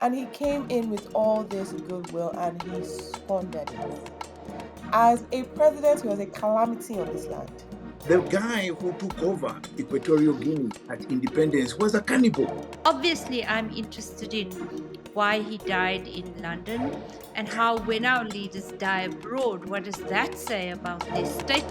And he came in with all this goodwill and he squandered it. As a president, he was a calamity on this land. The guy who took over Equatorial Guinea at independence was a cannibal. Obviously, I'm interested in why he died in London and how, when our leaders die abroad, what does that say about their state?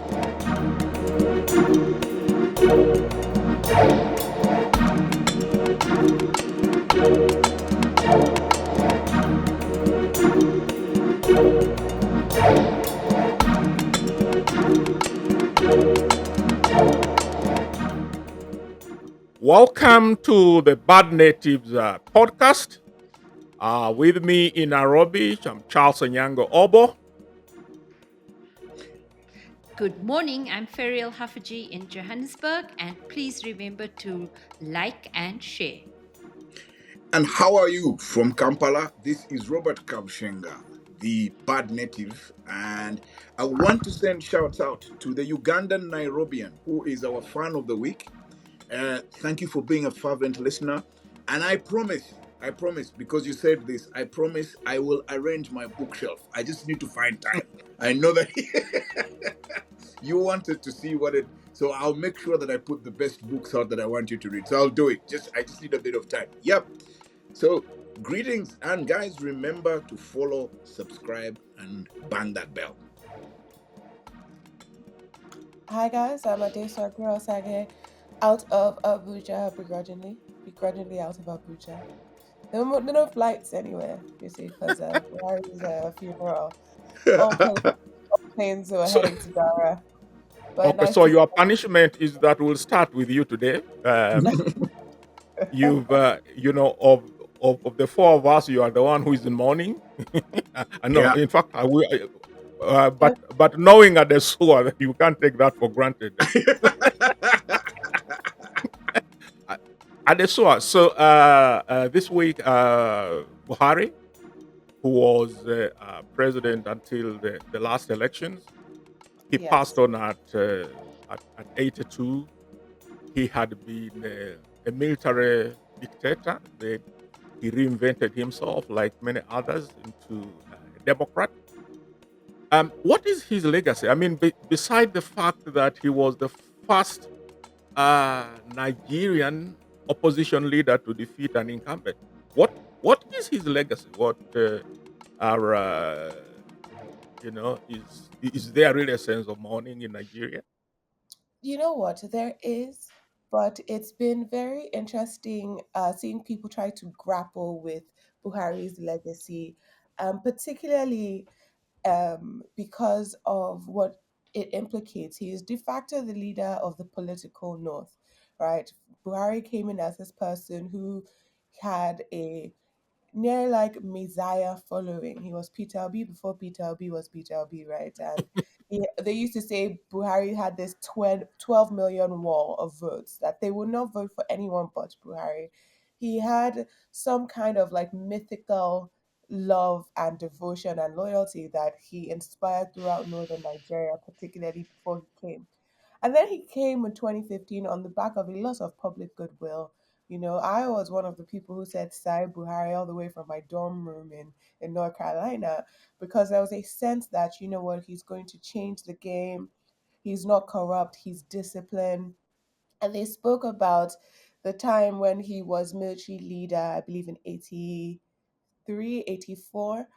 Welcome to the Bad Natives podcast. With me in Nairobi, I'm Charles Onyango Obo. Good morning, I'm Ferial Hafaji in Johannesburg, and please remember to like and share. And how are you from Kampala? This is Robert Kabshenga, the Bad Native, and I want to send shouts out to the Ugandan Nairobian, who is our fan of the week. Thank you for being a fervent listener. And I promise, because you said this, I promise I will arrange my bookshelf. I just need to find time. I know that you wanted to see so I'll make sure that I put the best books out that I want you to read. So I'll do it. I just need a bit of time. Yep. So greetings, and guys, remember to follow, subscribe, and bang that bell. Hi guys, I'm Adesa Sage, out of Abuja begrudgingly out of Abuja. There are no flights anywhere, you see, because Buhari's funeral. All planes were So, heading to Dara. But okay, nice so to your punishment is that we'll start with you today. You've, of the four of us, you are the one who is in mourning. No, Yeah. in fact, but knowing Adesua, you can't take that for granted. Adesua, so this week, Buhari, who was president until the last elections, he Yes. passed on at 82. He had been a military dictator. Then he reinvented himself, like many others, into a democrat. What is his legacy? I mean, beside the fact that he was the first Nigerian opposition leader to defeat an incumbent, what is his legacy? What are is there really a sense of mourning in Nigeria? You know what? There is, but it's been very interesting seeing people try to grapple with Buhari's legacy, particularly because of what it implicates. He is de facto the leader of the political North, right? Buhari came in as this person who had a near like Messiah following. He was Peter Obi before Peter Obi was Peter Obi, right? And they used to say Buhari had this 12 million wall of votes, that they would not vote for anyone but Buhari. He had some kind of like mythical love and devotion and loyalty that he inspired throughout northern Nigeria, particularly before he came. And then he came in 2015 on the back of a lot of public goodwill. You know, I was one of the people who said Sai Buhari all the way from my dorm room in North Carolina, because there was a sense that, you know what, he's going to change the game. He's not corrupt, he's disciplined. And they spoke about the time when he was military leader, I believe in 83, 84.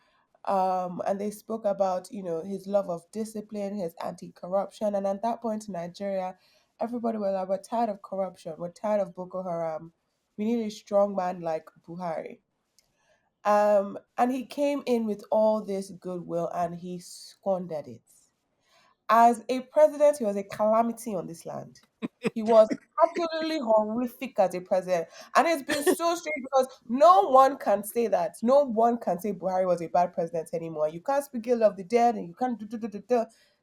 And they spoke about, you know, his love of discipline, his anti-corruption. And at that point in Nigeria, everybody was like, we're tired of corruption, we're tired of Boko Haram. We need a strong man like Buhari. And he came in with all this goodwill and he squandered it. As a president, he was a calamity on this land. He was absolutely horrific as a president. And it's been so strange because no one can say that. No one can say Buhari was a bad president anymore. You can't speak ill of the dead and you can't do.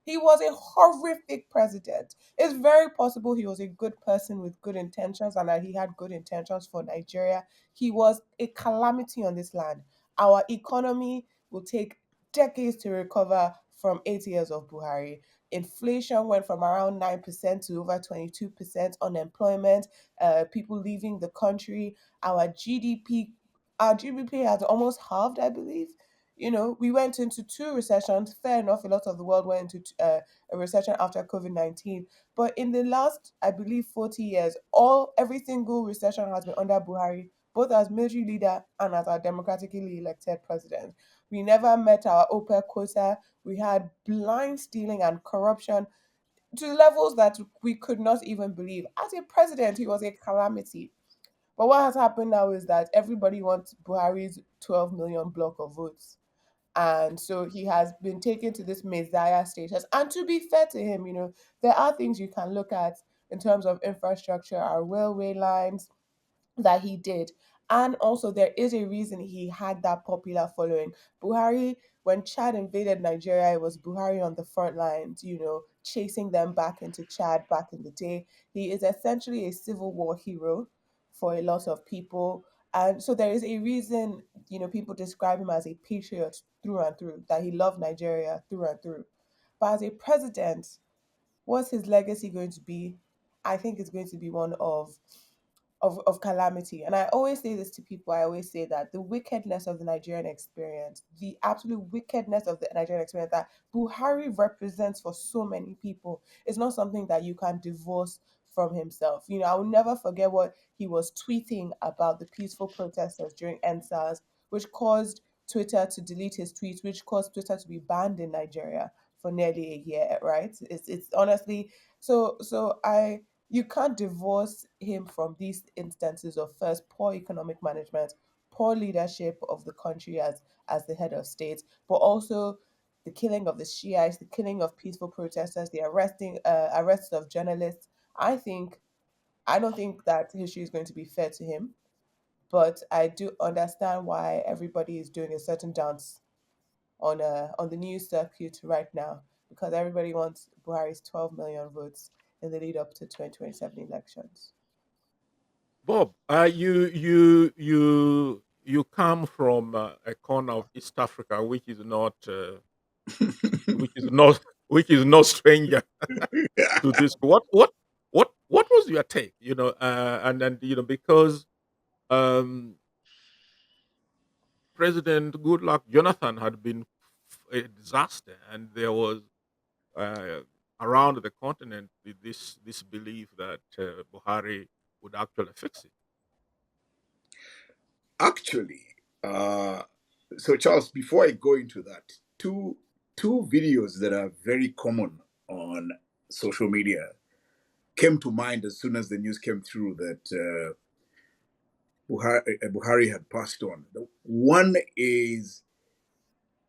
He was a horrific president. It's very possible he was a good person with good intentions and that he had good intentions for Nigeria. He was a calamity on this land. Our economy will take decades to recover from 8 years of Buhari. Inflation went from around 9% to over 22%. Unemployment, people leaving the country. Our GDP our GDP has almost halved, I believe. We went into two recessions. Fair enough, a lot of the world went into a recession after COVID-19. But in the last, I believe, 40 years, every single recession has been under Buhari, both as military leader and as our democratically elected president. We never met our OPEC quota. We had blind stealing and corruption to levels that we could not even believe. As a president, he was a calamity. But what has happened now is that everybody wants Buhari's 12 million block of votes. And so he has been taken to this messiah status. And to be fair to him, there are things you can look at in terms of infrastructure, our railway lines, that he did. And also, there is a reason he had that popular following. Buhari, when Chad invaded Nigeria, it was Buhari on the front lines, chasing them back into Chad back in the day. He is essentially a civil war hero for a lot of people. And so there is a reason, people describe him as a patriot through and through, that he loved Nigeria through and through. But as a president, what's his legacy going to be? I think it's going to be one of calamity. And I always say this to people. I always say that the wickedness of the Nigerian experience, the absolute wickedness of the Nigerian experience that Buhari represents for so many people, is not something that you can divorce from himself. I will never forget what he was tweeting about the peaceful protesters during NSAS, which caused Twitter to delete his tweets, which caused Twitter to be banned in Nigeria for nearly a year, right? It's honestly, so you can't divorce him from these instances of, first, poor economic management, poor leadership of the country as the head of state, but also the killing of the Shiites, the killing of peaceful protesters, the arrests of journalists. I don't think that history is going to be fair to him, but I do understand why everybody is doing a certain dance on the news circuit right now, because everybody wants Buhari's 12 million votes in the lead up to 2027 elections. Bob, you come from a corner of East Africa, which is not which is no stranger to this. What was your take? And then because um, President Goodluck Jonathan had been a disaster, and there was uh, around the continent this belief that Buhari would actually fix it. Actually, uh, so Charles, before I go into that, two videos that are very common on social media came to mind as soon as the news came through that Buhari had passed on. The one is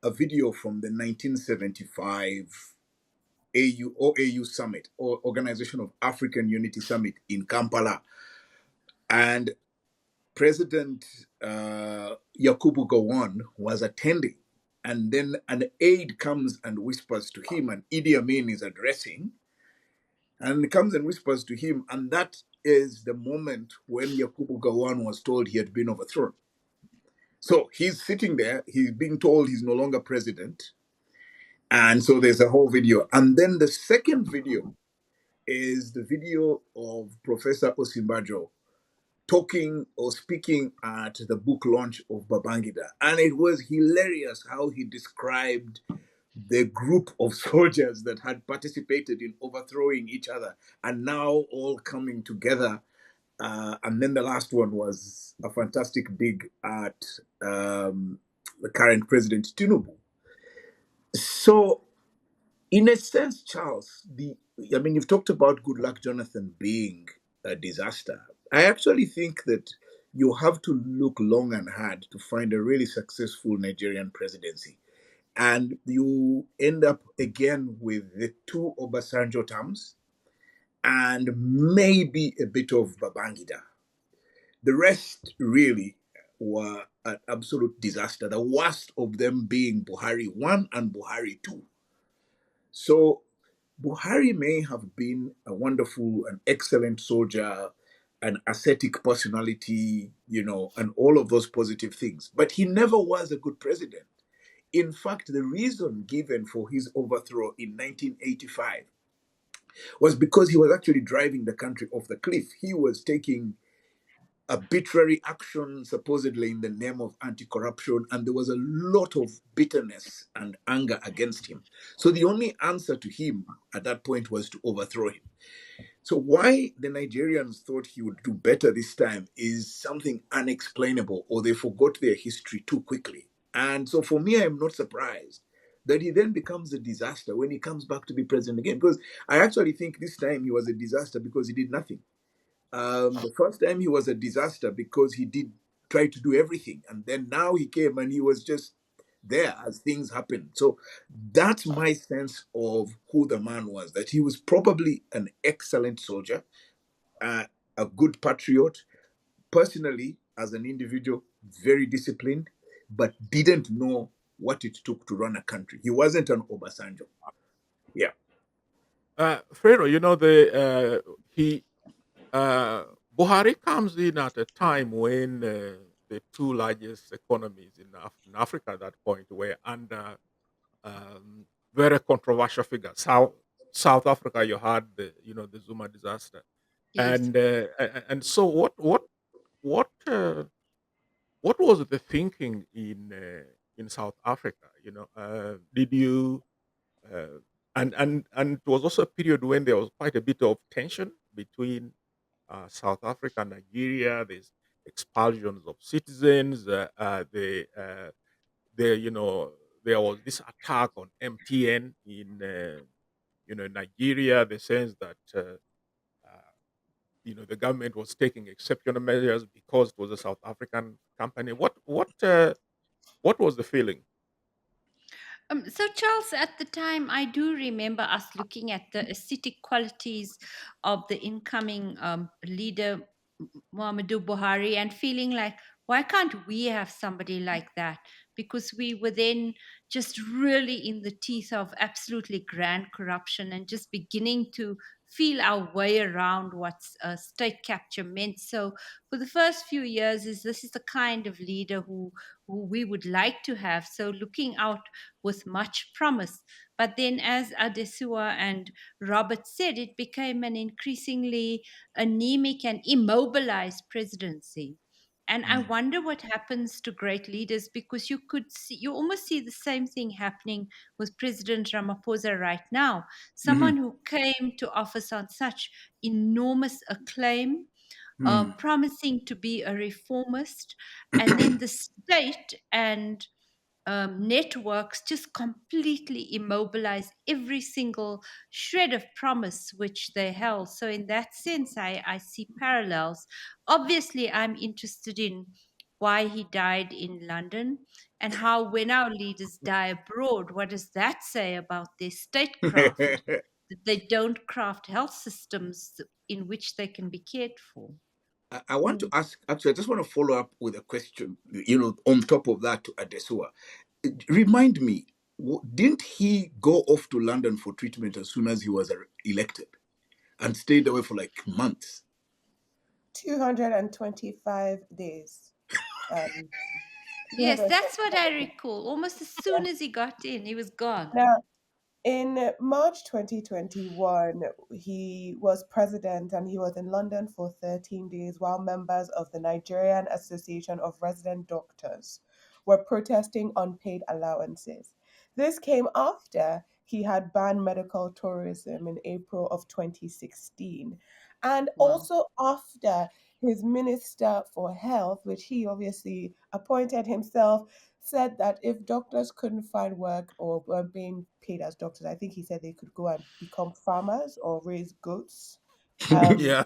a video from the 1975 OAU Summit, or Organization of African Unity Summit in Kampala, and President Yakubu Gowon was attending, and then an aide comes and whispers to him, and Idi Amin is addressing, and comes and whispers to him, and that is the moment when Yakubu Gowon was told he had been overthrown. So he's sitting there, he's being told he's no longer president, and so there's a whole video. And then the second video is the video of Professor Osimbajo talking or speaking at the book launch of Babangida. And it was hilarious how he described the group of soldiers that had participated in overthrowing each other and now all coming together. And then the last one was a fantastic dig at the current President Tinubu. So, in a sense, Charles, you've talked about Goodluck Jonathan being a disaster. I actually think that you have to look long and hard to find a really successful Nigerian presidency. And you end up again with the two Obasanjo terms and maybe a bit of Babangida. The rest really were an absolute disaster, the worst of them being Buhari 1 and Buhari 2. So Buhari may have been a wonderful and excellent soldier, an ascetic personality, and all of those positive things, but he never was a good president. In fact, the reason given for his overthrow in 1985 was because he was actually driving the country off the cliff. He was taking arbitrary action, supposedly in the name of anti corruption, and there was a lot of bitterness and anger against him. So the only answer to him at that point was to overthrow him. So, why the Nigerians thought he would do better this time is something unexplainable, or they forgot their history too quickly. And so, for me, I am not surprised that he then becomes a disaster when he comes back to be president again. Because I actually think this time he was a disaster because he did nothing. The first time he was a disaster because he did try to do everything, and then now he came and he was just there as things happened. So that's my sense of who the man was. That he was probably an excellent soldier, uh, a good patriot, personally as an individual, very disciplined, but didn't know what it took to run a country. He wasn't an Obasanjo. Yeah. Fredo, he uh, Buhari comes in at a time when the two largest economies in Africa at that point were under very controversial figures. South Africa, you had the Zuma disaster, Yes. and so what was the thinking in South Africa? Did you uh, and it was also a period when there was quite a bit of tension between South Africa and Nigeria. There's expulsions of citizens. There was this attack on MTN in Nigeria. The sense that the government was taking exceptional measures because it was a South African company. What was the feeling? So, Charles, at the time, I do remember us looking at the aesthetic qualities of the incoming leader, Muhammadu Buhari, and feeling like, why can't we have somebody like that? Because we were then just really in the teeth of absolutely grand corruption and just beginning to feel our way around what state capture meant. So, for the first few years, this is the kind of leader who we would like to have. So, looking out with much promise. But then, as Adesua and Robert said, it became an increasingly anemic and immobilized presidency. And I wonder what happens to great leaders, because you almost see the same thing happening with President Ramaphosa right now. Mhm. Someone who came to office on such enormous acclaim, Mhm. promising to be a reformist, and then the state and networks just completely immobilize every single shred of promise which they held. So, in that sense, I see parallels. Obviously, I'm interested in why he died in London and how, when our leaders die abroad, what does that say about their statecraft? That they don't craft health systems in which they can be cared for. I want to ask, actually, I just want to follow up with a question, on top of that to Adesua. Remind me, didn't he go off to London for treatment as soon as he was elected and stayed away for like months? 225 days. Um, Yes, that's what 225. I recall. Almost as soon as he got in, he was gone. Now, in March 2021, he was president and he was in London for 13 days while members of the Nigerian Association of Resident Doctors were protesting unpaid allowances. This came after he had banned medical tourism in April of 2016, and Wow. also after his Minister for Health, which he obviously appointed himself, said that if doctors couldn't find work or were being paid as doctors, I think he said they could go and become farmers or raise goats. Yeah.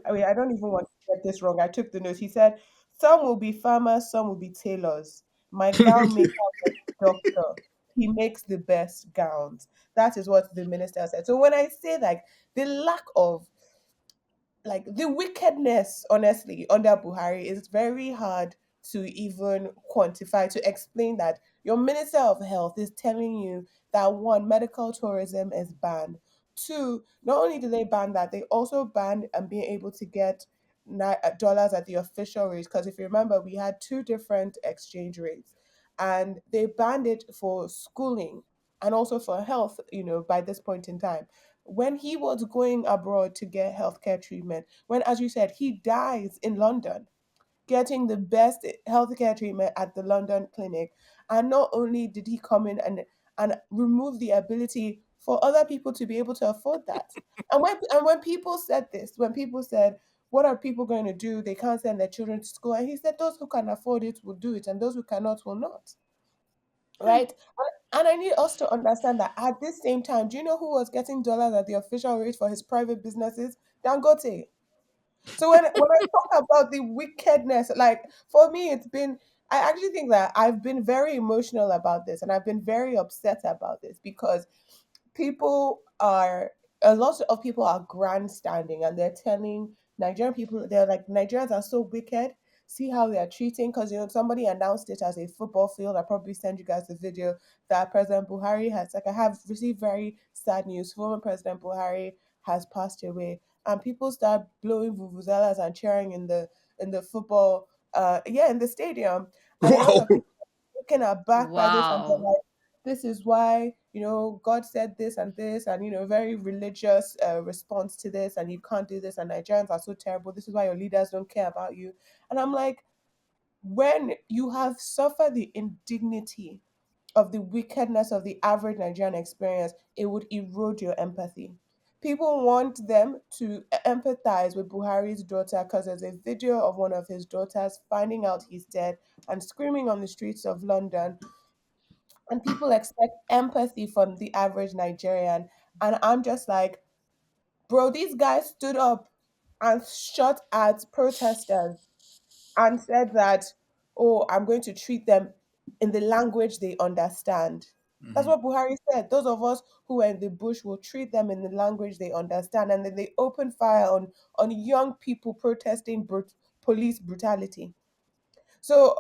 I don't even want to get this wrong. I took the notes. He said some will be farmers, some will be tailors. My gown maker was doctor. He makes the best gowns. That is what the minister said. So when I say like the lack of like the wickedness, honestly, under Buhari is very hard to even quantify, to explain that your Minister of Health is telling you that one, medical tourism is banned. Two, not only do they ban that, they also ban being able to get dollars at the official rate. Because if you remember, we had two different exchange rates, and they banned it for schooling and also for health, by this point in time when he was going abroad to get healthcare treatment, when, as you said, he dies in London. getting the best healthcare treatment at the London clinic. And not only did he come in and remove the ability for other people to be able to afford that. And when people said this, when people said, what are people going to do? They can't send their children to school. And he said, those who can afford it will do it, and those who cannot will not. Hmm. Right? And I need us to understand that at this same time, do you know who was getting dollars at the official rate for his private businesses? Dangote. So when I talk about the wickedness, like for me, it's been, I actually think that I've been very emotional about this, and I've been very upset about this because people are a lot of people are grandstanding, and they're telling Nigerian people, they're like, Nigerians are so wicked. See how they are treating, because somebody announced it as a football field. I probably send you guys the video that President Buhari has, like, I have received very sad news. Former President Buhari has passed away, and people start blowing vuvuzelas and cheering in the football, yeah, in the stadium, and a lot Wow. of people taken aback by this, and they're Wow. like, this is why, God said this and this, and very religious response to this, and you can't do this, and Nigerians are so terrible, this is why your leaders don't care about you. And I'm like, when you have suffered the indignity of the wickedness of the average Nigerian experience, it would erode your empathy. People want them to empathize with Buhari's daughter because there's a video of one of his daughters finding out he's dead and screaming on the streets of London, and people expect empathy from the average Nigerian. And I'm just like, bro, these guys stood up and shot at protesters and said that, oh, I'm going to treat them in the language they understand. That's Mhm. what Buhari said. Those of us who were in the bush will treat them in the language they understand. And then they opened fire on young people protesting police brutality. So,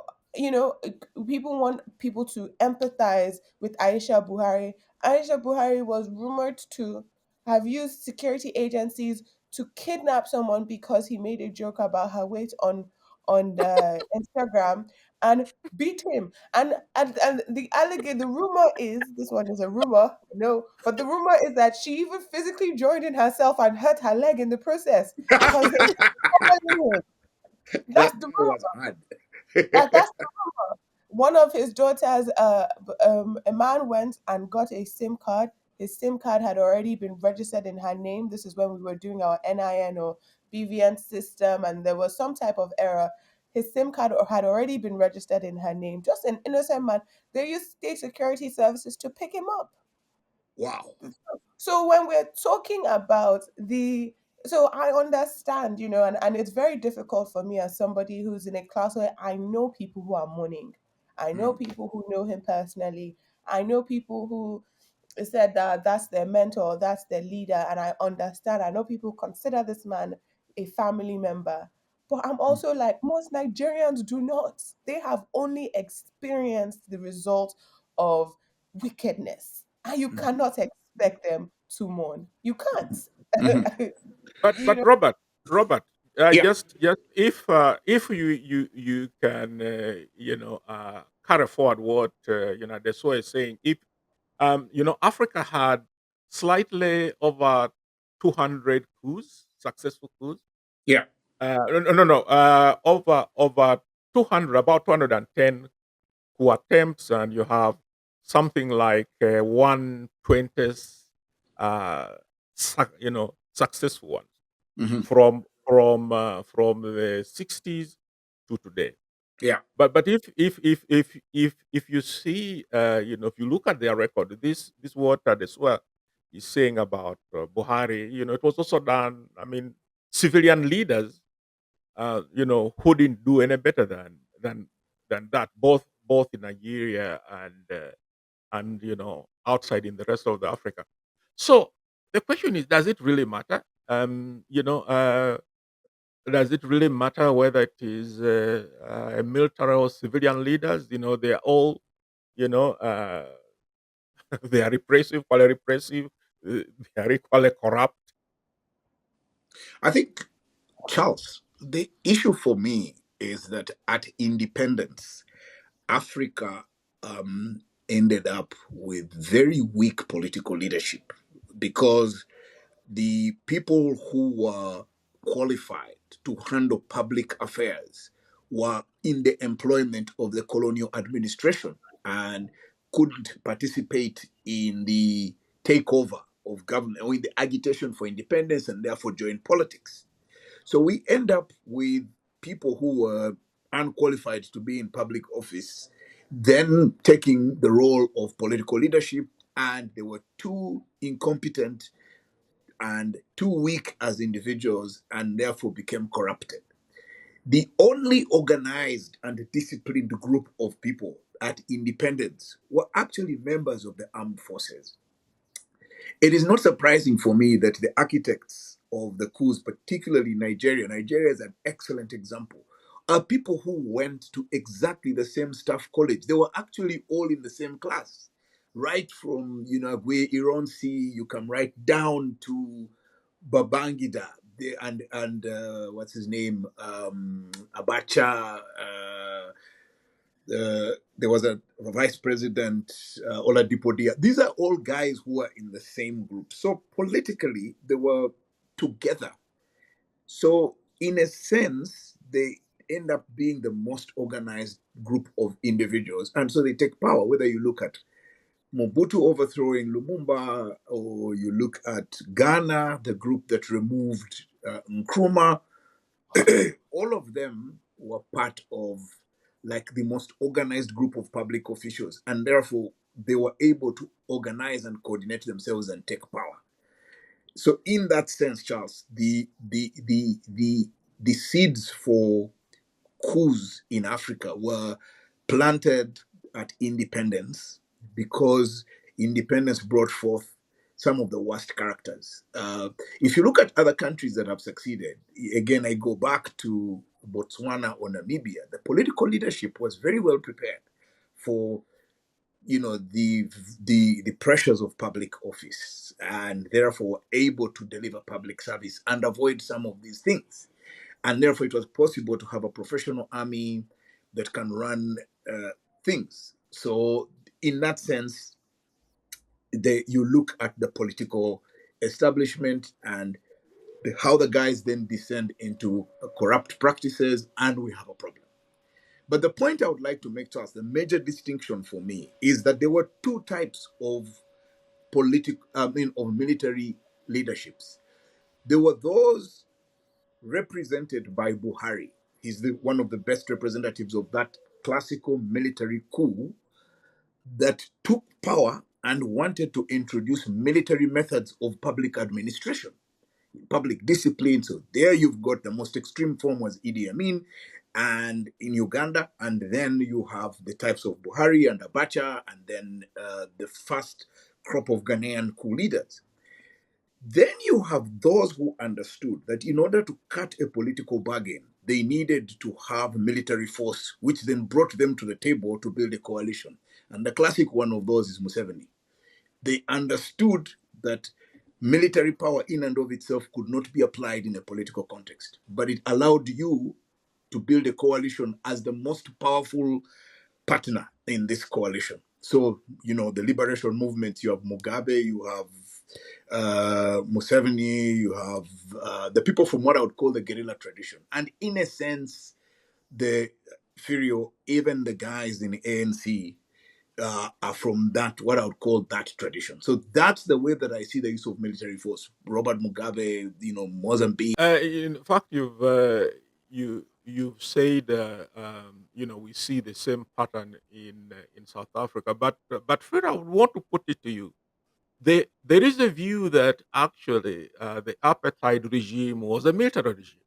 people want people to empathize with Aisha Buhari. Aisha Buhari was rumored to have used security agencies to kidnap someone because he made a joke about her weight on the Instagram and beat him. And the rumor is, this one is a rumor, no, but the rumor is that she even physically joined in herself and hurt her leg in the process because they were following him. That's That the guy was rumor. hard. That's one of his daughters. A man went and got a SIM card. His SIM card had already been registered in her name. This is when we were doing our NIN or BVN system, and there was some type of error. His SIM card had already been registered in her name. Just an innocent man. They used state security services to pick him up. Wow. So when we're talking about so I understand, and it's very difficult for me as somebody who's in a class where I know people who are mourning. I know Mm. people who know him personally. I know people who said that that's their mentor, that's their leader, and I understand. I know people consider this man a family member. But I'm also like, most Nigerians do not. They have only experienced the result of wickedness. And you Mhm. cannot expect them to mourn. You can't. Mhm. you But know, Robert, Yeah, just if you can carry forward what the so is saying. If Africa had slightly over 200 coups, successful coups. yeah. No, over 200, about 210 coup attempts, and you have something like 120, successful ones Hmm. from the 60s to today. Yeah, But if you see, if you look at their record, this what Adesua is saying about Buhari, it was also done. I mean, civilian leaders, who didn't do any better than that, both in Nigeria and outside in the rest of the Africa. So the question is, does it really matter? Does it really matter whether it is military or civilian leaders? They are all, you know, uh, they are repressive, equally repressive. They are equally corrupt. I think, Charles, the issue for me is that at independence, Africa ended up with very weak political leadership because the people who were qualified to handle public affairs were in the employment of the colonial administration and couldn't participate in the takeover of government or in the agitation for independence and therefore join politics. So we end up with people who were unqualified to be in public office, then taking the role of political leadership, and they were too incompetent and too weak as individuals and therefore became corrupted. The only organized and disciplined group of people at independence were actually members of the armed forces. It is not surprising for me that the architects of the coups, particularly Nigeria is an excellent example, are people who went to exactly the same staff college. They were actually all in the same class, right from where Ironsi, you come right down to Babangida, and what's his name, Abacha. There was a vice president, Oladipo Dia. These are all guys who are in the same group. So politically, they were together. So in a sense, they end up being the most organized group of individuals. And so they take power, whether you look at Mobutu overthrowing Lumumba, or you look at Ghana, the group that removed Nkrumah, all of them were part of like the most organized group of public officials, and therefore they were able to organize and coordinate themselves and take power. So in that sense, Charles, the seeds for coups in Africa were planted at independence, because independence brought forth some of the worst characters. If you look at other countries that have succeeded, again, I go back to Botswana or Namibia, the political leadership was very well prepared for the pressures of public office, and therefore were able to deliver public service and avoid some of these things, and therefore it was possible to have a professional army that can run things. So in that sense, you look at the political establishment and how the guys then descend into corrupt practices, and we have a problem. But the point I would like to make, Charles, the major distinction for me is that there were two types of of military leaderships. There were those represented by Buhari. He's one of the best representatives of that classical military coup that took power and wanted to introduce military methods of public administration, public discipline. So there you've got the most extreme form was Idi Amin, and in Uganda, and then you have the types of Buhari and Abacha, and then the first crop of Ghanaian coup leaders. Then you have those who understood that in order to cut a political bargain, they needed to have military force, which then brought them to the table to build a coalition. And the classic one of those is Museveni. They understood that military power in and of itself could not be applied in a political context, but it allowed you to build a coalition as the most powerful partner in this coalition. So, the liberation movement, you have Mugabe, you have Museveni, you have the people from what I would call the guerrilla tradition. And in a sense, the Furio, even the guys in the ANC, are from that, what I would call that tradition. So that's the way that I see the use of military force. Robert Mugabe, Mozambique. In fact, you've said we see the same pattern in South Africa, but Fred, I would want to put it to you. There is a view that actually the apartheid regime was a military regime.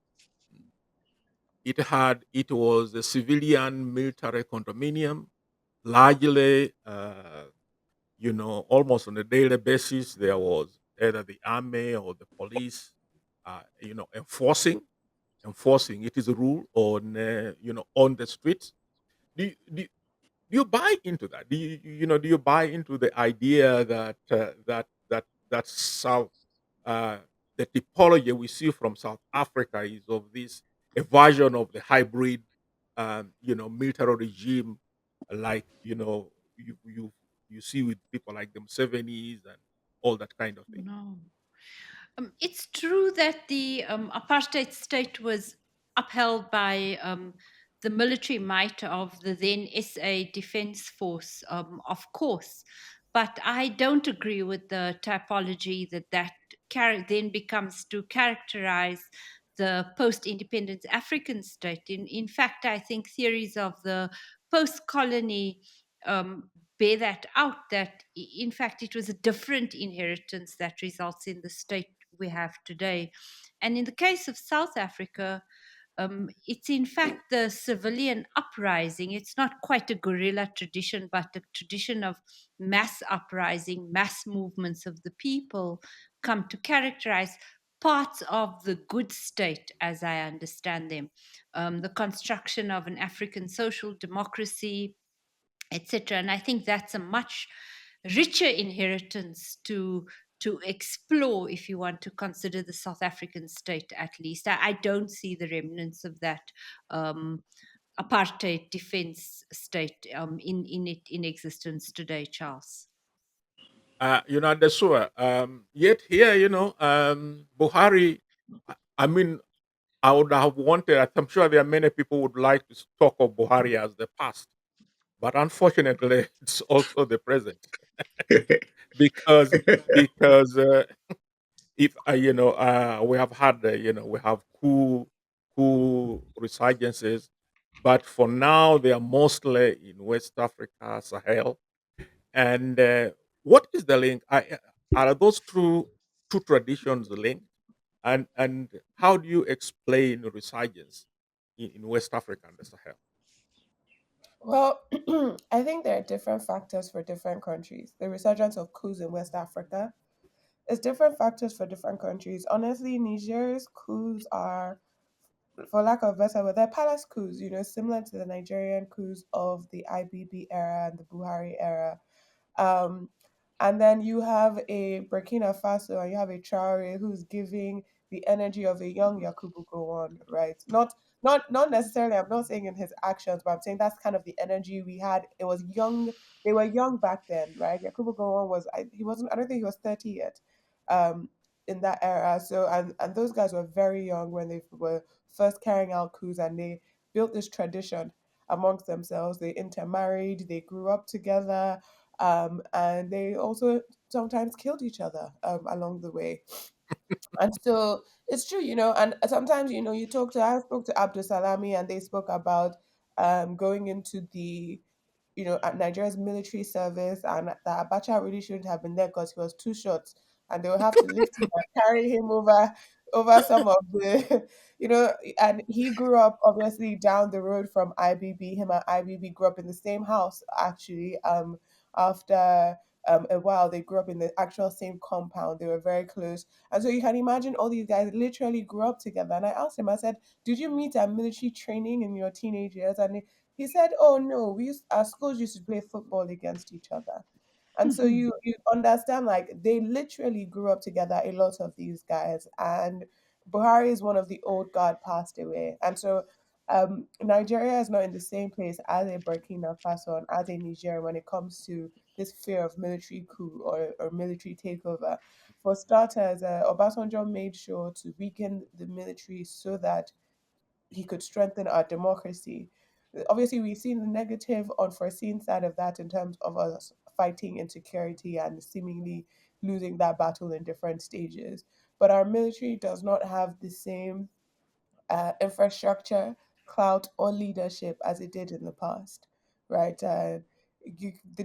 It was a civilian military condominium, largely, almost on a daily basis. There was either the army or the police, enforcing it is a rule on the streets. Do you buy into that? Do you buy into the idea that South uh, the typology we see from South Africa is of this a version of the hybrid military regime, like you see with people like the Museveni's and all that kind of thing. No. It's true that the apartheid state was upheld by the military might of the then SA Defence Force, of course. But I don't agree with the typology that then becomes to characterize the post independence African state. In fact, I think theories of the post colony um, bear that out, that in fact it was a different inheritance that results in the state we have today. And in the case of South Africa, it's in fact the civilian uprising. It's not quite a guerrilla tradition, but a tradition of mass uprising, mass movements of the people come to characterize parts of the good state as I understand them. The construction of an African social democracy, etc. And I think that's a much richer inheritance to explore if you want to consider the South African state. At least I don't see the remnants of that um, apartheid defense state in existence today, Charles. The sewer. Yet here, Buhari. I mean, I would have wanted. I'm sure there are many people would like to talk of Buhari as the past, but unfortunately, it's also the present because because if we have had we have coup resurgences, but for now they are mostly in West Africa, Sahel. And what is the link? Are those two traditions linked? And how do you explain resurgence in West Africa and the Sahel? Well, I think there are different factors for different countries. The resurgence of coups in West Africa is different factors for different countries. Honestly, Niger's coups are, for lack of a better word, they're palace coups, similar to the Nigerian coups of the IBB era and the Buhari era. Um, and then you have a Burkina Faso and you have a Traoré who's giving the energy of a young Yakubu Gowon, right? Not necessarily. I'm not saying in his actions, but I'm saying that's kind of the energy we had. It was young. They were young back then, right? Yakubu Gowon was. He wasn't. I don't think he was 30 yet. Um, in that era. So and those guys were very young when they were first carrying out coups, and they built this tradition amongst themselves. They intermarried. They grew up together and they also sometimes killed each other along the way. And so it's true, and sometimes, I spoke to Abdul Salami and they spoke about going into the at Nigeria's military service, and that Abacha really shouldn't have been there because he was too short, and they will have to lift him and carry him over some of the, and he grew up obviously down the road from IBB. Him and IBB grew up in the same house actually. After a while, they grew up in the actual same compound. They were very close, and so you can imagine all these guys literally grew up together. And I asked him, I said, "Did you meet at military training in your teenage years?" And he said, "Oh no, our schools used to play football against each other." And so you understand, like they literally grew up together, a lot of these guys. And Buhari is one of the old guard passed away. And so Nigeria is not in the same place as a Burkina Faso and as a Niger when it comes to this fear of military coup or military takeover. For starters, Obasanjo made sure to weaken the military so that he could strengthen our democracy. Obviously, we've seen the negative, unforeseen side of that in terms of us fighting insecurity and seemingly losing that battle in different stages. But our military does not have the same infrastructure, clout, or leadership as it did in the past, right? The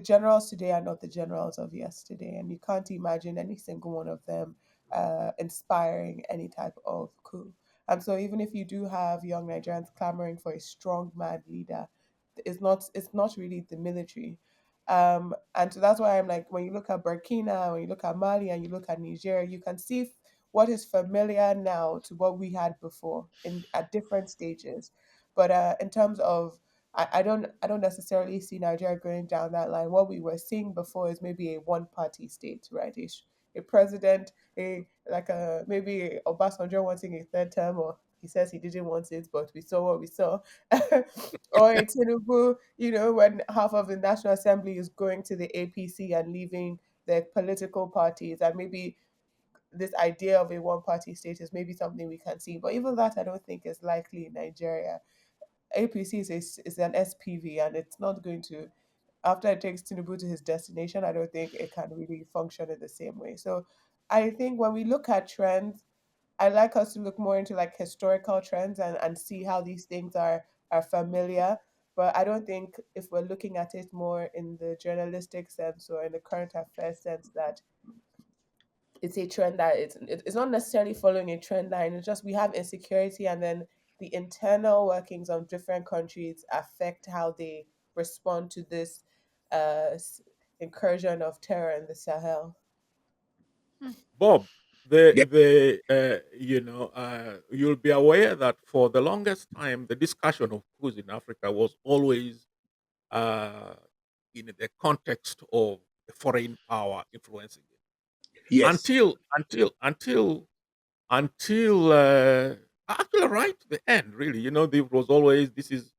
generals today are not the generals of yesterday, and you can't imagine any single one of them inspiring any type of coup. And so, even if you do have young Nigerians clamoring for a strong, mad leader, it's not really the military. And so that's why I'm like, when you look at Burkina, when you look at Mali, and you look at Niger, you can see what is familiar now to what we had before in at different stages. But in terms of I don't necessarily see Nigeria going down that line. What we were seeing before is maybe a one party state, right? A president, a like a maybe Obasanjo wanting a third term, or he says he didn't want it, but we saw what we saw. Or a Tinubu, when half of the National Assembly is going to the APC and leaving the political parties, and maybe this idea of a one party state is maybe something we can see. But even that, I don't think is likely in Nigeria. APC is an SPV, and it's not going to, after it takes Tinubu to his destination, I don't think it can really function in the same way. So I think when we look at trends, I like us to look more into like historical trends and see how these things are familiar. But I don't think if we're looking at it more in the journalistic sense or in the current affairs sense that it's a trend that it's not necessarily following a trend line. It's just we have insecurity, and then the internal workings of different countries affect how they respond to this uh, s- incursion of terror in the Sahel. Hmm. Bob, Yeah. you'll be aware that for the longest time, the discussion of coups in Africa was always uh, in the context of the foreign power influencing it. Yes. Until actually right to the end, really, there was always this is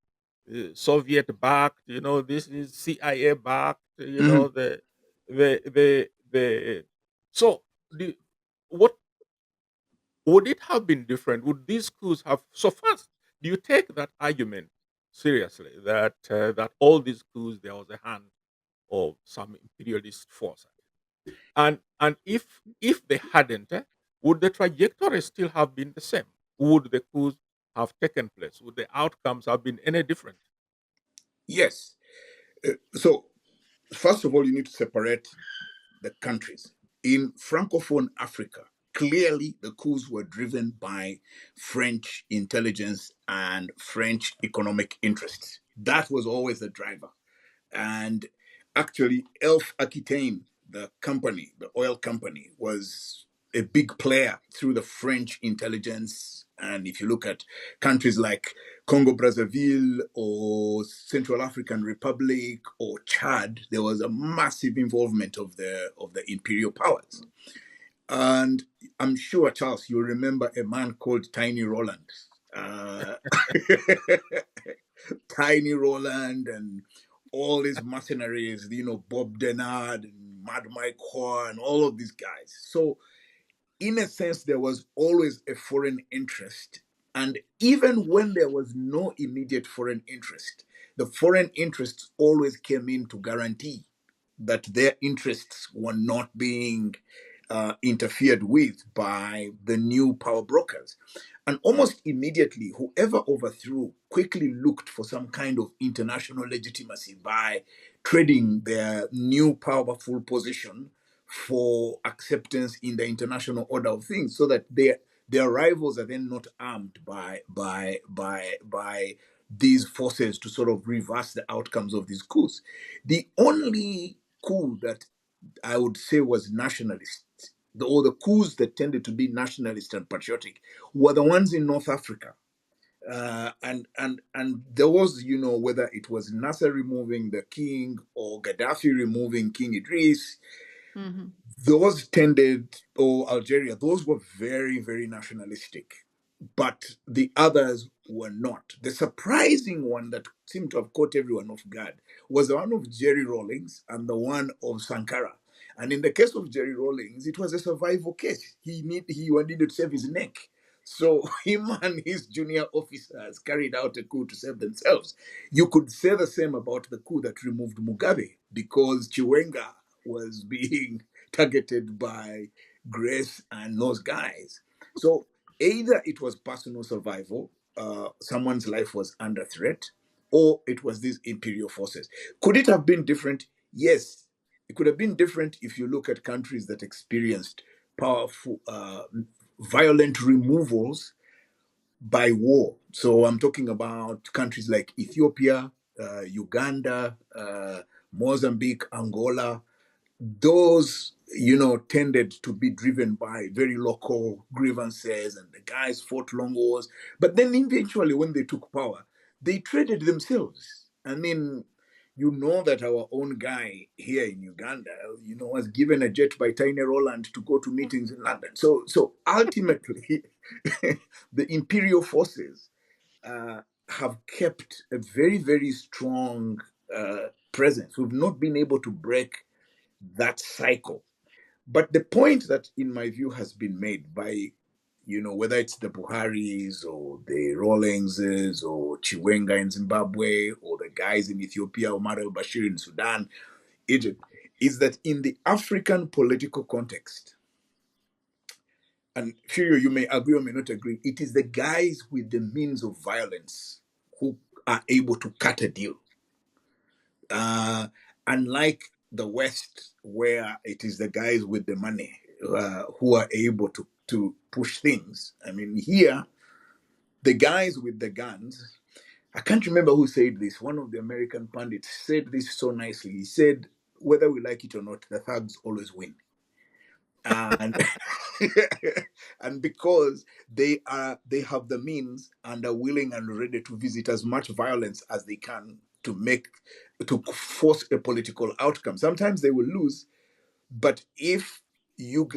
Soviet backed, this is CIA backed, Mhm. the so the what would it have been different? Would these coups have so first? Do you take that argument seriously that all these coups there was a hand of some imperialist force? And if they hadn't, would the trajectory still have been the same? Would the coups have taken place? Would the outcomes have been any different? Yes. So, first of all, you need to separate the countries. In Francophone Africa, clearly the coups were driven by French intelligence and French economic interests. That was always the driver. And actually, Elf Aquitaine, the company, the oil company, was a big player through the French intelligence. And if you look at countries like Congo Brazzaville or Central African Republic or Chad, there was a massive involvement of the imperial powers. And I'm sure, Charles, you remember a man called Tiny Roland. Uh, Tiny Roland and all these mercenaries, Bob Denard and Mad Mike Horn, all of these guys. So, in a sense, there was always a foreign interest. And even when there was no immediate foreign interest, the foreign interests always came in to guarantee that their interests were not being interfered with by the new power brokers. And almost immediately, whoever overthrew quickly looked for some kind of international legitimacy by trading their new powerful position for acceptance in the international order of things, so that their rivals are then not armed by these forces to sort of reverse the outcomes of these coups. The only coup that I would say was nationalist, or the coups that tended to be nationalist and patriotic, were the ones in North Africa. And there was, whether it was Nasser removing the king or Gaddafi removing King Idris, Mhm. those tended, or Algeria, those were very, very nationalistic. But the others were not. The surprising one that seemed to have caught everyone off guard was the one of Jerry Rawlings and the one of Sankara. And in the case of Jerry Rawlings, it was a survival case. He needed to save his neck. So him and his junior officers carried out a coup to save themselves. You could say the same about the coup that removed Mugabe, because Chiwenga was being targeted by Grace and those guys. So either it was personal survival, someone's life was under threat, or it was these imperial forces. Could it have been different? Yes, it could have been different if you look at countries that experienced powerful, violent removals by war. So I'm talking about countries like Ethiopia, Uganda, Mozambique, Angola. Those, tended to be driven by very local grievances, and the guys fought long wars. But then eventually, when they took power, they traded themselves. I mean, you know that our own guy here in Uganda, was given a jet by Tiny Roland to go to meetings in London. So ultimately, the imperial forces uh, have kept a very, very strong presence. We've not been able to break that cycle. But the point that, in my view, has been made by whether it's the Buharis or the Rawlingses or Chiwenga in Zimbabwe or the guys in Ethiopia, Omar al-Bashir in Sudan, Egypt, is that in the African political context, and Furio, you may agree or may not agree, it is the guys with the means of violence who are able to cut a deal. Unlike the West, where it is the guys with the money who are able to push things. I mean, here, the guys with the guns, I can't remember who said this. One of the American pundits said this so nicely. He said, whether we like it or not, the thugs always win. And and because they have the means and are willing and ready to visit as much violence as they can to force a political outcome. Sometimes they will lose, but if you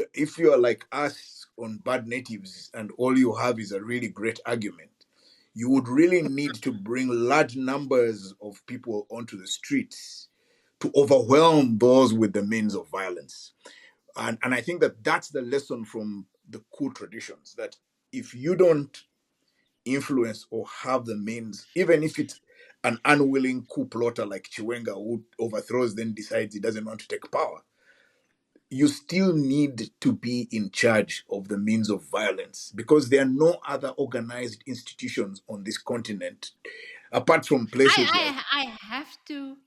are like us on bad natives and all you have is a really great argument, you would really need to bring large numbers of people onto the streets to overwhelm those with the means of violence. And I think that that's the lesson from the coup traditions, that if you don't influence or have the means, even if it's an unwilling coup plotter like Chiwenga who overthrows, then decides he doesn't want to take power, you still need to be in charge of the means of violence, because there are no other organized institutions on this continent apart from places like. I have to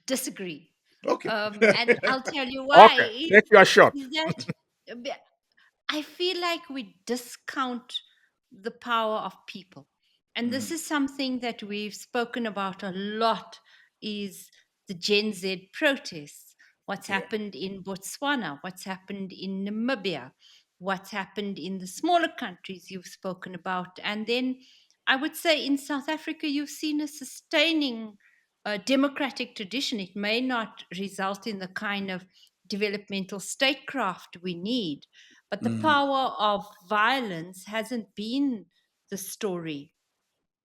disagree. Okay. And I'll tell you Okay, why. take your shot. Is that I feel like we discount the power of people. And this Mhm, is something that we've spoken about a lot, is the Gen Z protests. What's yeah. happened in Botswana, what's happened in Namibia, what's happened in the smaller countries you've spoken about. And then I would say in South Africa, you've seen a sustaining democratic tradition. It may not result in the kind of developmental statecraft we need, but the Mm, power of violence hasn't been the story,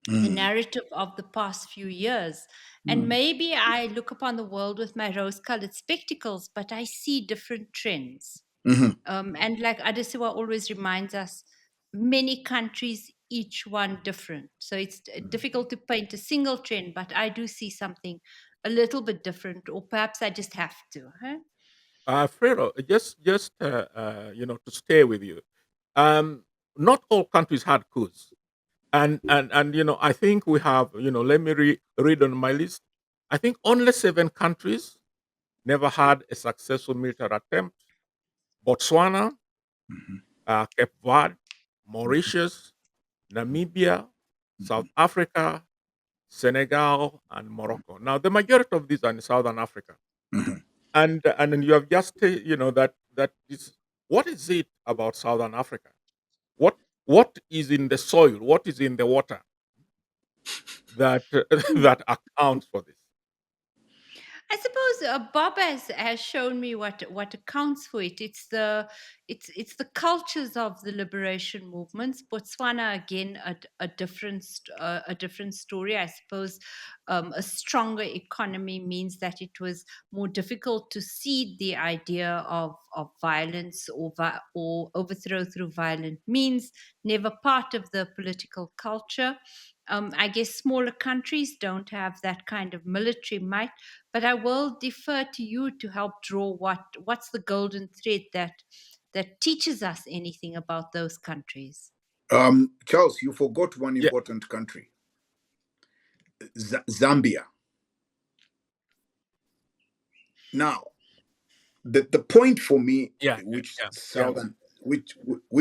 the mm, narrative of the past few years. And mm, maybe I look upon the world with my rose colored spectacles, but I see different trends. mhm, And like Adesiwa always reminds us, many countries, each one different. So it's difficult to paint a single trend, but I do see something a little bit different, or perhaps I just have to. Huh? Pharaoh, to stay with you. Um, Not all countries had coups, and I think we have, let me read on my list. I think only 7 countries never had a successful military attempt: Botswana, mhm, Cape Verde, Mauritius, Namibia, South mhm, Africa, Senegal, and Morocco. Now, the majority of these are in Southern Africa, mhm. and then you have just that is, what is it about Southern Africa? What is in the soil? What is in the water that that accounts for this? I suppose Bob has shown me what accounts for it. It's the cultures of the liberation movements. Botswana again a different story. I suppose a stronger economy means that it was more difficult to seed the idea of violence or overthrow through violent means. Never part of the political culture. I guess smaller countries don't have that kind of military might, but I will defer to you to help draw what's the golden thread that teaches us anything about those countries. Charles, you forgot one Yeah, important country, Zambia. Now, the point for me, yeah, which yeah, yeah.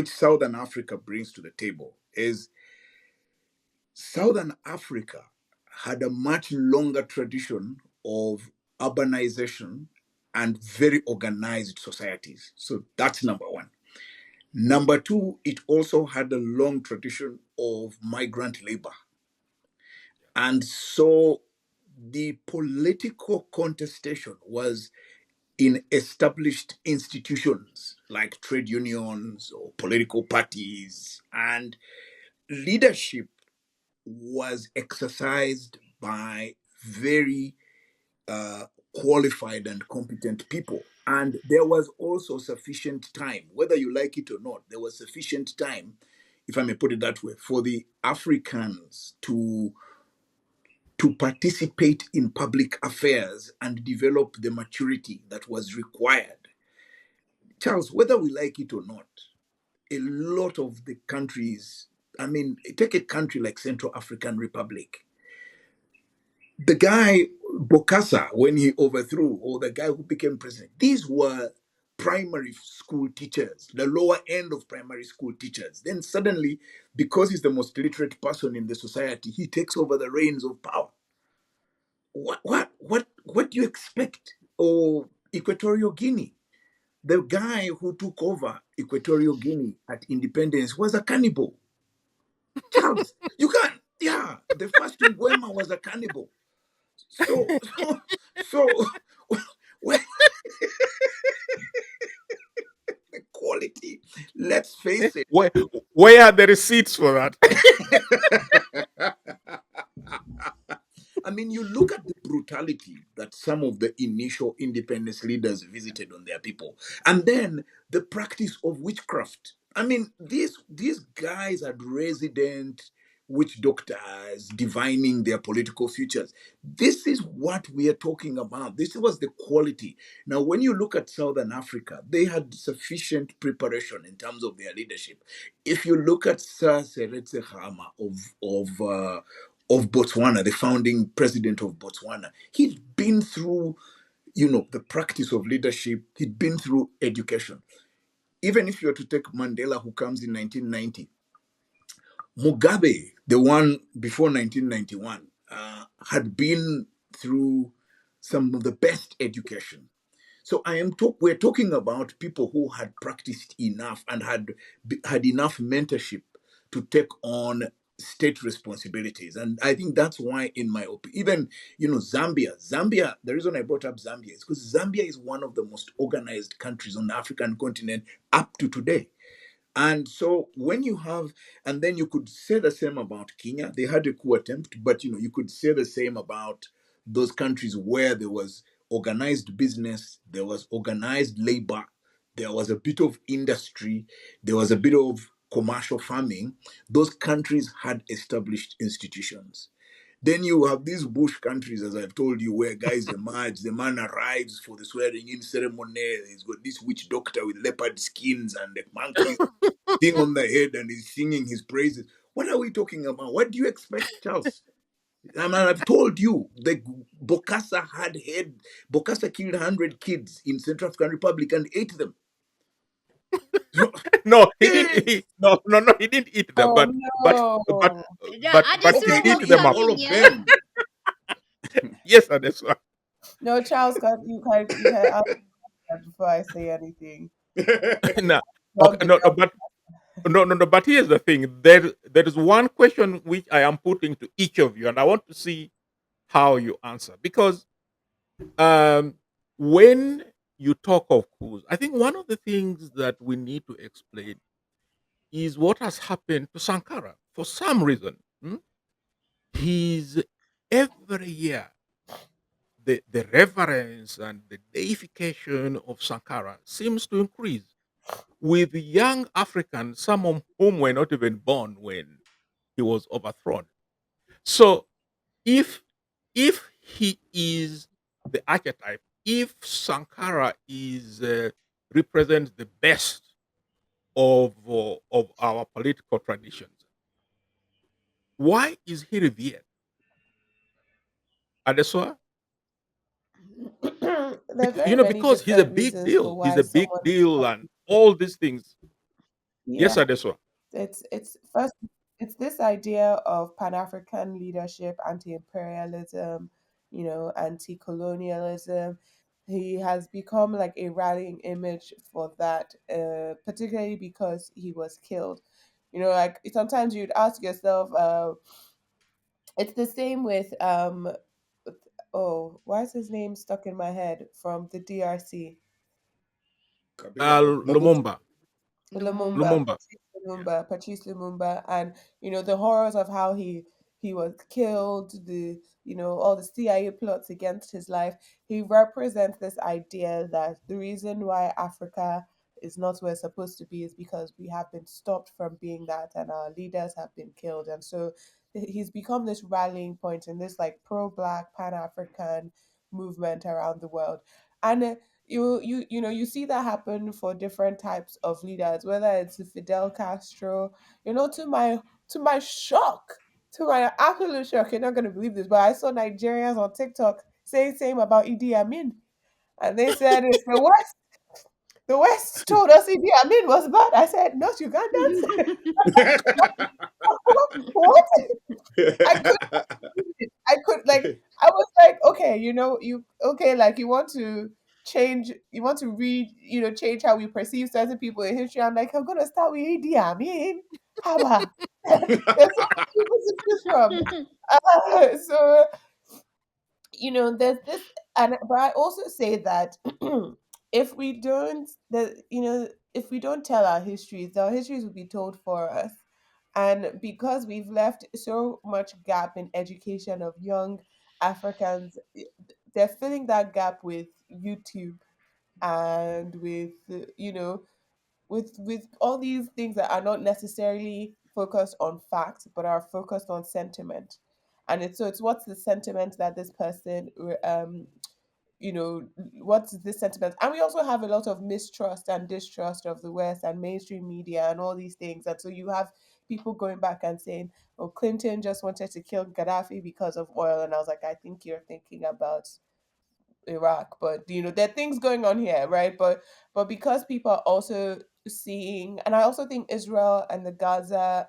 Southern Africa brings to the table, is Southern Africa had a much longer tradition of urbanization and very organized societies. So that's number one. Number two, it also had a long tradition of migrant labor. And so the political contestation was in established institutions like trade unions or political parties, and leadership was exercised by very qualified and competent people. And there was also sufficient time, whether you like it or not, there was sufficient time, if I may put it that way, for the Africans to participate in public affairs and develop the maturity that was required. Charles, whether we like it or not, a lot of the countries, I mean, take a country like Central African Republic. The guy Bokassa, when he overthrew, or the guy who became president, these were primary school teachers, the lower end of primary school teachers. Then suddenly, because he's the most literate person in the society, he takes over the reins of power. What do you expect? Or Equatorial Guinea, the guy who took over Equatorial Guinea at independence was a cannibal. Charles, you can't. Yeah, the first Nguema was a cannibal. So, so, when the quality, let's Eh, face it. where are the receipts for that? I mean, you look at the brutality that some of the initial independence leaders visited on their people, and then the practice of witchcraft. I mean, these guys are resident witch doctors divining their political futures. This is what we are talking about. This was the quality. Now, when you look at Southern Africa, they had sufficient preparation in terms of their leadership. If you look at Sir Seretse Khama of Botswana, the founding president of Botswana, he'd been through, the practice of leadership. He'd been through education. Even if you were to take Mandela, who comes in 1990, Mugabe, the one before 1991, had been through some of the best education. So we're talking about people who had practiced enough and had enough mentorship to take on state responsibilities. And I think that's why, in my opinion, even Zambia. The reason I brought up Zambia is because Zambia is one of the most organized countries on the African continent up to today. And so when you have, and then you could say the same about Kenya. They had a coup attempt, but you could say the same about those countries where there was organized business, there was organized labor, there was a bit of industry, there was a bit of commercial farming. Those countries had established institutions. Then you have these bush countries, as I've told you, where guys emerge. The man arrives for the swearing in ceremony. He's got this witch doctor with leopard skins and a monkey thing on the head, and he's singing his praises. What are we talking about? What do you expect, Charles? I mean, I've told you, the Bokassa killed 100 kids in Central African Republic and ate them. So, No, he didn't. yes. No, he didn't eat them. Oh But but no. Yeah, but Adesua he Okay, he was beat didn't eat them up. coming all of here. them. Yes, that's why. No, Charles, you can ask that before I say anything. No, Love okay, the no, no, love. but no. But here's the thing. There is one question which I am putting to each of you, and I want to see how you answer because um, when you talk of coups, I think one of the things that we need to explain is what has happened to Sankara. For some reason, he's every year the reverence and the deification of Sankara seems to increase with young Africans, some of whom were not even born when he was overthrown. So if if he is the archetype, if Sankara is represents the best of our political traditions, why is he revered? Adeswa, There are very many because he's a different big reasons for deal. He's why a big someone is deal, and happy. all these things. Yes, Yeah. Adeswa. It's first, it's this idea of Pan-African leadership, anti-imperialism, anti-colonialism. He has become like a rallying image for that, particularly because he was killed. Like sometimes you'd ask yourself, it's the same with oh, why is his name stuck in my head from the DRC? Kabila, Mobutu. Lumumba. Lumumba, Lumumba. Patrice Lumumba, and the horrors of how he he was killed, all the CIA plots against his life. He represents this idea that the reason why Africa is not where it's supposed to be is because we have been stopped from being that, and our leaders have been killed. And so he's become this rallying point in this like pro-black pan-African movement around the world. And you see that happen for different types of leaders, whether it's Fidel Castro. To my shock, to my absolute shock, you're not going to believe this, but I saw Nigerians on TikTok saying same about Idi Amin, and they said it's the West. The West told us Idi Amin was bad. I said, not Ugandans. What? I could I could like I was like, okay, like you want to read, change how we perceive certain people in history. I'm like, I'm gonna start with Idi Amin. Haba. There's so many people to choose from. So there's this, and but I also say that if we don't tell our histories will be told for us. And because we've left so much gap in education of young Africans, they're filling that gap with YouTube and with all these things that are not necessarily focused on facts but are focused on sentiment. And it's what's the sentiment that this person what's this sentiment. And we also have a lot of mistrust and distrust of the West and mainstream media and all these things. And so you have people going back and saying, oh, Clinton just wanted to kill Gaddafi because of oil. And I was like, I think you're thinking about Iraq. But there are things going on here, right? But because people are also seeing, and I also think Israel and the Gaza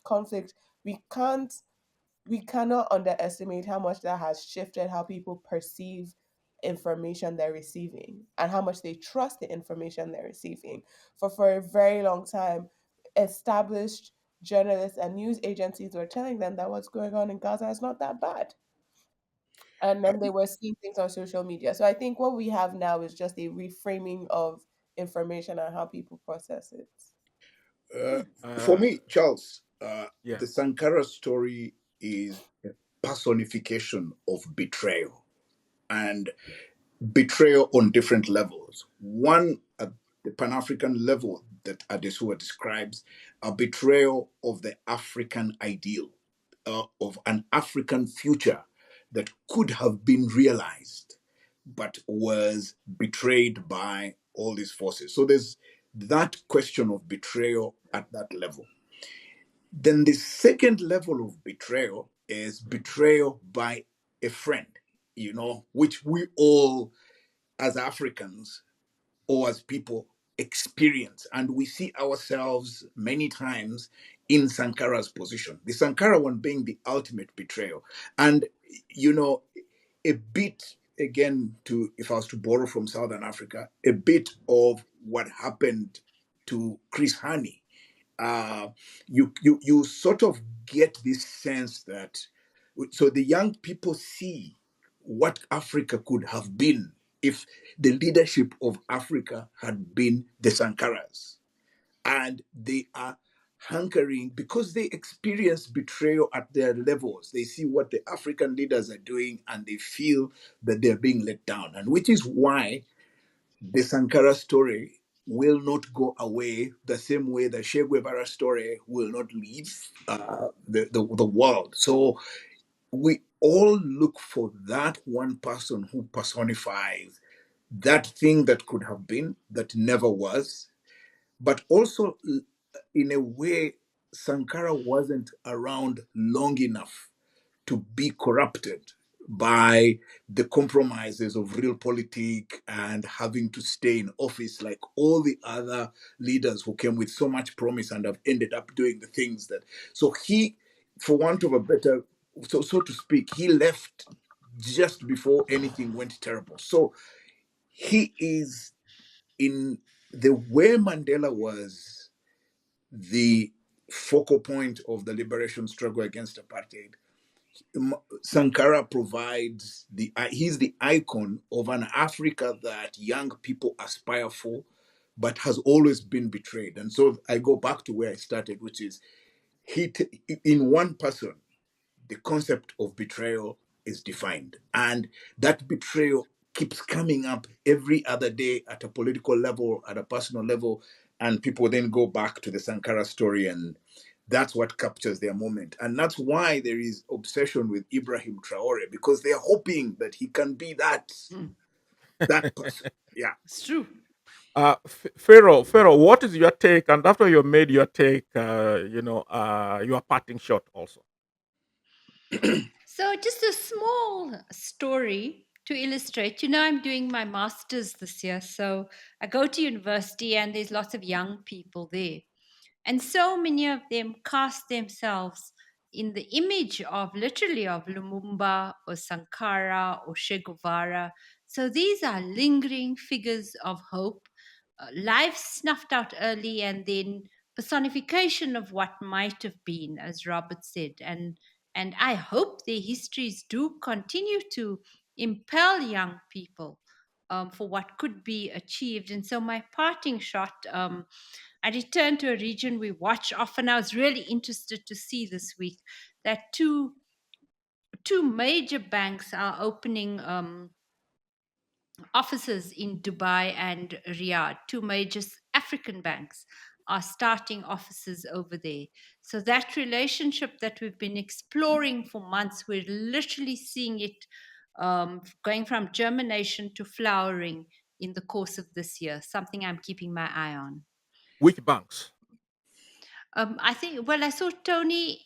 conflict, we can't we cannot underestimate how much that has shifted how people perceive information they're receiving and how much they trust the information they're receiving. For a very long time, established journalists and news agencies were telling them that what's going on in Gaza is not that bad. And then they were seeing things on social media. So I think what we have now is just a reframing of information and how people process it. Uh, for Uh, me, Charles, yeah. the Sankara story is a personification of betrayal, and betrayal on different levels. One, at the Pan African level that Adesua describes, a betrayal of the African ideal, of an African future that could have been realized, but was betrayed by all these forces. So there's that question of betrayal at that level. Then the second level of betrayal is betrayal by a friend, which we all as Africans or as people experience. And we see ourselves many times in Sankara's position. The Sankara one being the ultimate betrayal. And, you know, a bit, again, if I was to borrow from Southern Africa, a bit of what happened to Chris Hani. You sort of get this sense that so the young people see what Africa could have been if the leadership of Africa had been the Sankaras. And they are hankering because they experience betrayal at their levels. They see what the African leaders are doing and they feel that they're being let down. And which is why the Sankara story will not go away the same way the Che Guevara story will not leave the world. So we all look for that one person who personifies that thing that could have been, that never was. But also, in a way, Sankara wasn't around long enough to be corrupted by the compromises of realpolitik and having to stay in office like all the other leaders who came with so much promise and have ended up doing the things that. So he, for want of a better, so to speak, he left just before anything went terrible. So he is in the way Mandela was the focal point of the liberation struggle against apartheid. Sankara provides he's the icon of an Africa that young people aspire for, but has always been betrayed. And so I go back to where I started, which is in one person, the concept of betrayal is defined. And that betrayal keeps coming up every other day at a political level, at a personal level. And people then go back to the Sankara story, and that's what captures their moment. And that's why there is obsession with Ibrahim Traoré, because they're hoping that he can be that person. Yeah. It's true. Pharaoh, what is your take? And after you made your take, your parting shot also. So, just a small story to illustrate. I'm doing my master's this year. So, I go to university and there's lots of young people there. And so many of them cast themselves in the image of literally of Lumumba or Sankara or Che Guevara. So, these are lingering figures of hope, life snuffed out early and then personification of what might have been, as Robert said. And I hope their histories do continue to impel young people for what could be achieved. And so, my parting shot, I returned to a region we watch often. I was really interested to see this week that two major banks are opening offices in Dubai and Riyadh. Two major African banks are starting offices over there. So that relationship that we've been exploring for months, we're literally seeing it going from germination to flowering in the course of this year, something I'm keeping my eye on. Which banks? I think, well, I saw Tony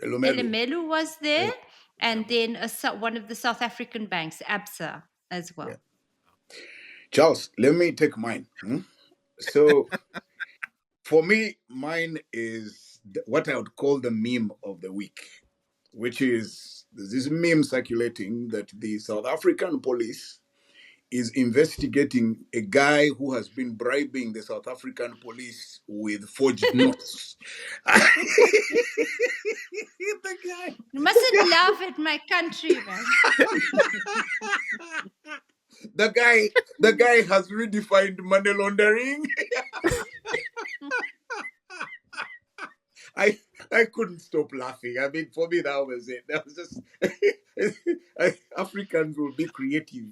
Elomelu. Elemelu was there, Yeah. and then one of the South African banks, ABSA, as Yeah. well. Charles, let me take mine. So for me, mine is what I would call the meme of the week, which is there's this meme circulating that the South African police is investigating a guy who has been bribing the South African police with forged notes. The guy. You mustn't laugh at my country, man. The guy has redefined money laundering. I couldn't stop laughing. I mean, for me, that was it. That was just Africans will be creative.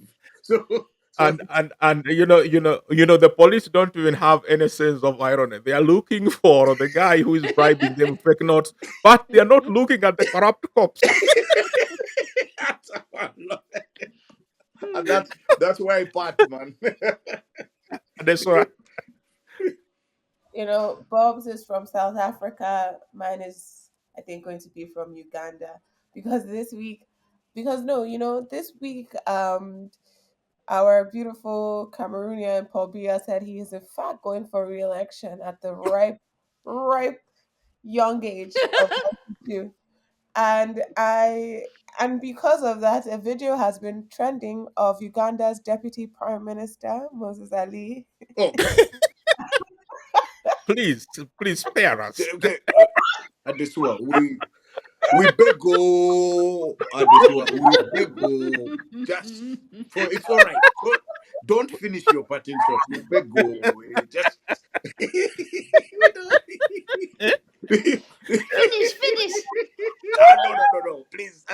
So And the police don't even have any sense of irony. They are looking for the guy who is bribing them with fake notes, but they are not looking at the corrupt cops. and that's why I part, man. That's why. Bob's is from South Africa. Mine is, I think, going to be from Uganda because this week, our beautiful Cameroonian Paul Biya said he is in fact going for re-election at the ripe young age of 92. And because of that, a video has been trending of Uganda's Deputy Prime Minister Moses Ali. Oh, Please spare us. okay. Adesua, we beg go, Adesua, we beg go. Just for it's all right. Don't finish your parting shot. We beg go. Just Finish. no. Please,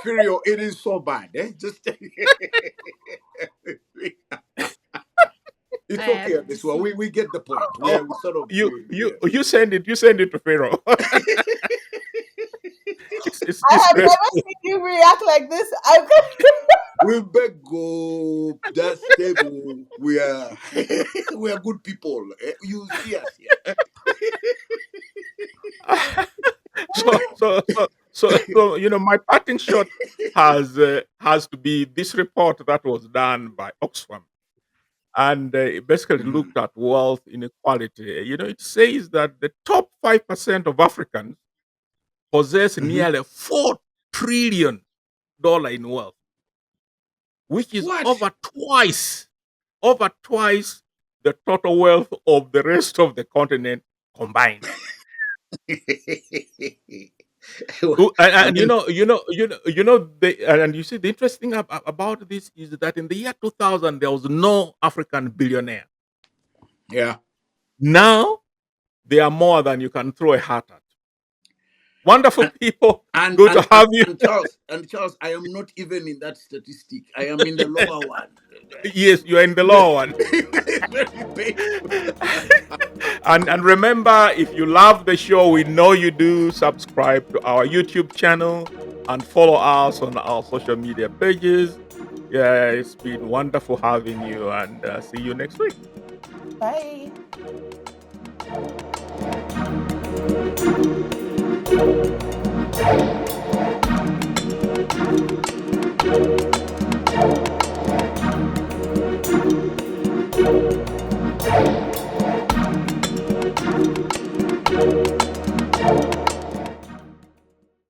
Furio, it is so bad. Just it's okay, Adesua. We get the point. We Oh, sort of you send it to Pharaoh. It's I have never disgraceful. seen you react like this. we beg go. Just stable. We are we are good people. You see us here. So my parting shot has to be this report that was done by Oxfam, and it basically Mhm. looked at wealth inequality. It says that the top 5% of Africans possess Mhm. nearly $4 trillion in wealth, which is What? over twice the total wealth of the rest of the continent combined. I And mean, and you see the interesting about this is that in the year 2000 there was no African billionaire. yeah. Now they are more than you can throw a hat at. Wonderful And people. and Good and to and, have you. and Charles, I am not even in that statistic. I am in the lower one. Yes, you're in the law one. It's very painful. And remember, if you love the show, we know you do, subscribe to our YouTube channel and follow us on our social media pages. Yeah, it's been wonderful having you, and see you next week. Bye.